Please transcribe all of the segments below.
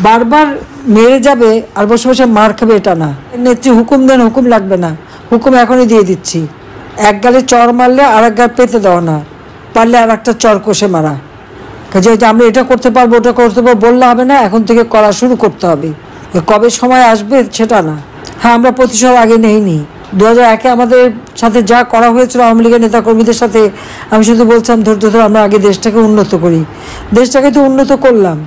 বারবার মেরে যাবে আর বসে বসে মার খাবে এটা না। নেত্রী হুকুম দেন, হুকুম লাগবে না, হুকুম এখনই দিয়ে দিচ্ছি। এক গালে চর মারলে আর এক গাল পেতে দেওয়া না, পারলে আর একটা চর কষে মারা। কাজে আমরা এটা করতে পারবো ওটা করতে পারবো বললে হবে না, এখন থেকে করা শুরু করতে হবে। কবে সময় আসবে সেটা না। হ্যাঁ, আমরা প্রতিশোধ আগে নেইনি। 2001-এ আমাদের সাথে যা করা হয়েছিল আওয়ামী লীগের নেতাকর্মীদের সাথে, আমি শুধু বলছিলাম ধৈর্য ধরে আমরা আগে দেশটাকে উন্নত করি। দেশটাকে তো উন্নত করলাম,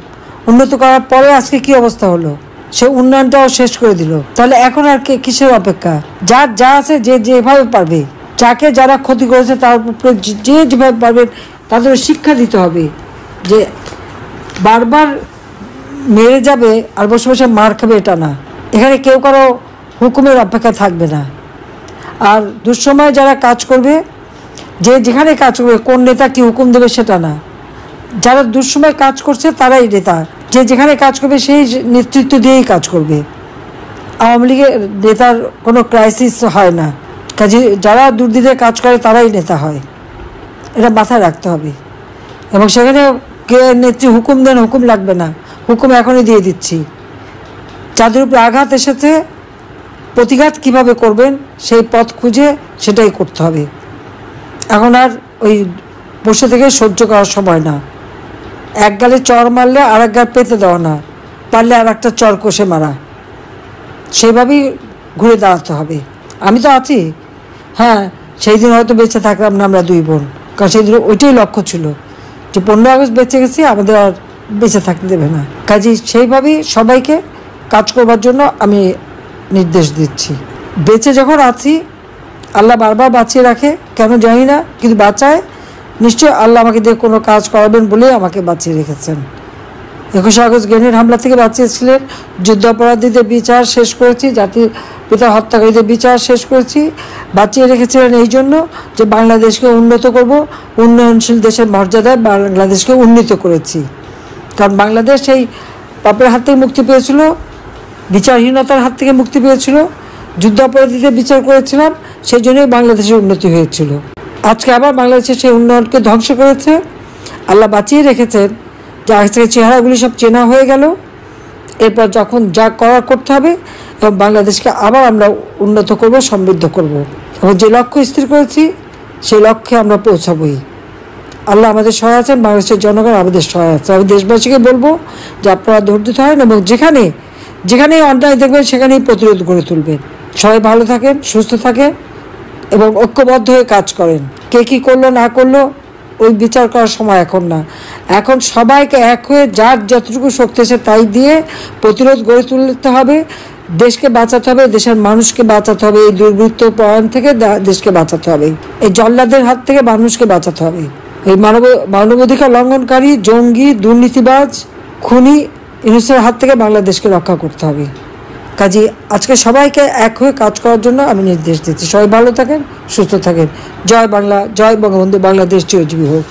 উন্নত করার পরে আজকে কি অবস্থা হলো, সে উন্নয়নটাও শেষ করে দিল। তাহলে এখন আর কিসের অপেক্ষা? যার যা আছে যে যেভাবে পারবে, যাকে যারা ক্ষতি করেছে তার উপরে যে যেভাবে পারবে তাদের শিক্ষা দিতে হবে যে বারবার মেরে যাবে আর বসে বসে মার খাবে এটা না। এখানে কেউ কারো হুকুমের অপেক্ষা থাকবে না। আর দুঃসময় যারা কাজ করবে, যে যেখানে কাজ করবে, কোন নেতা কি হুকুম দেবে সেটা না। যারা দুঃসময় কাজ করছে তারাই নেতা, যে যেখানে কাজ করবে সেই নেতৃত্ব দিয়েই কাজ করবে। আওয়ামী লীগের নেতার কোনো ক্রাইসিস হয় না, কাজে যারা দুর্দিনে কাজ করে তারাই নেতা হয়, এটা মাথায় রাখতে হবে। এবং সেখানে কে নেত্রী হুকুম দেন, হুকুম লাগবে না, হুকুম এখনই দিয়ে দিচ্ছি। যাদের উপরে আঘাত এসেছে প্রতিঘাত কিভাবে করবেন সেই পথ খুঁজে সেটাই করতে হবে। এখন আর ওই বসে থেকে সহ্য করার সময় না। এক গালে চর মারলে আর এক গাল পেতে দেওয়া না, পারলে আর একটা চর কষে মারা। সেইভাবেই ঘুরে দাঁড়াতে হবে। আমি তো আছি। হ্যাঁ, সেই দিন হয়তো বেঁচে থাকলাম না আমরা দুই বোন, কারণ সেই দিন ওইটাই লক্ষ্য ছিল যে 15 আগস্ট বেঁচে গেছি, আমাদের আর বেঁচে থাকতে দেবে না। কাজেই সেইভাবেই সবাইকে কাজ করবার জন্য আমি নির্দেশ দিচ্ছি। বেঁচে যখন আছি, আল্লাহ বারবার বাঁচিয়ে রাখে, কেন জানি না, কিন্তু বাঁচায় নিশ্চয়। আল্লাহ আমাকে দিয়ে কোনো কাজ করাবেন বলেই আমাকে বাঁচিয়ে রেখেছেন। 21 আগস্ট গ্রেনেড হামলা থেকে বাঁচিয়েছিলেন, যুদ্ধাপরাধীদের বিচার শেষ করেছি, জাতির পিতা হত্যাকারীদের বিচার শেষ করেছি। বাঁচিয়ে রেখেছিলেন এই জন্য যে বাংলাদেশকে উন্নত করব, উন্নয়নশীল দেশের মর্যাদায় বাংলাদেশকে উন্নীত করেছি। কারণ বাংলাদেশ সেই পাপের হাত থেকে মুক্তি পেয়েছিল, বিচারহীনতার হাত থেকে মুক্তি পেয়েছিল, যুদ্ধাপরাধীদের বিচার করেছিলাম, সেই জন্যই বাংলাদেশের উন্নতি হয়েছিল। আজকে আবার বাংলাদেশের সেই উন্নয়নকে ধ্বংস করেছে। আল্লাহ বাঁচিয়ে রেখেছেন যে আজকে চেহারাগুলি সব চেনা হয়ে গেল। এরপর যখন যা করার করতে হবে এবং বাংলাদেশকে আবার আমরা উন্নত করব, সমৃদ্ধ করব, এবং যে লক্ষ্য স্থির করেছি সেই লক্ষ্যে আমরা পৌঁছাবই। আল্লাহ আমাদের সহায় আছেন, বাংলাদেশের জনগণ আমাদের সহায় আছে। আমি দেশবাসীকে বলবো যে আপনারা ধৈর্য ধরেন এবং যেখানেই অন্যায় দেখবেন সেখানেই প্রতিরোধ গড়ে তুলবেন। সবাই ভালো থাকেন, সুস্থ থাকেন এবং ঐক্যবদ্ধ হয়ে কাজ করেন। কে কী করলো না করলো ওই বিচার করার সময় এখন না। এখন সবাইকে এক হয়ে যার যতটুকু শক্তি আছে তাই দিয়ে প্রতিরোধ গড়ে তুলতে হবে। দেশকে বাঁচাতে হবে, দেশের মানুষকে বাঁচাতে হবে, এই দুর্বৃত্ত পয়ন থেকে দেশকে বাঁচাতে হবে, এই জল্লাদের হাত থেকে মানুষকে বাঁচাতে হবে। এই মানবাধিকার লঙ্ঘনকারী, জঙ্গি, দুর্নীতিবাজ, খুনি ইউনূসের হাত থেকে বাংলাদেশকে রক্ষা করতে হবে। কাজে আজকে সবাইকে এক হয়ে কাজ করার জন্য আমি নির্দেশ দিচ্ছি। সবাই ভালো থাকেন, সুস্থ থাকেন। জয় বাংলা, জয় বঙ্গবন্ধু, বাংলাদেশ চিরজীবী হোক।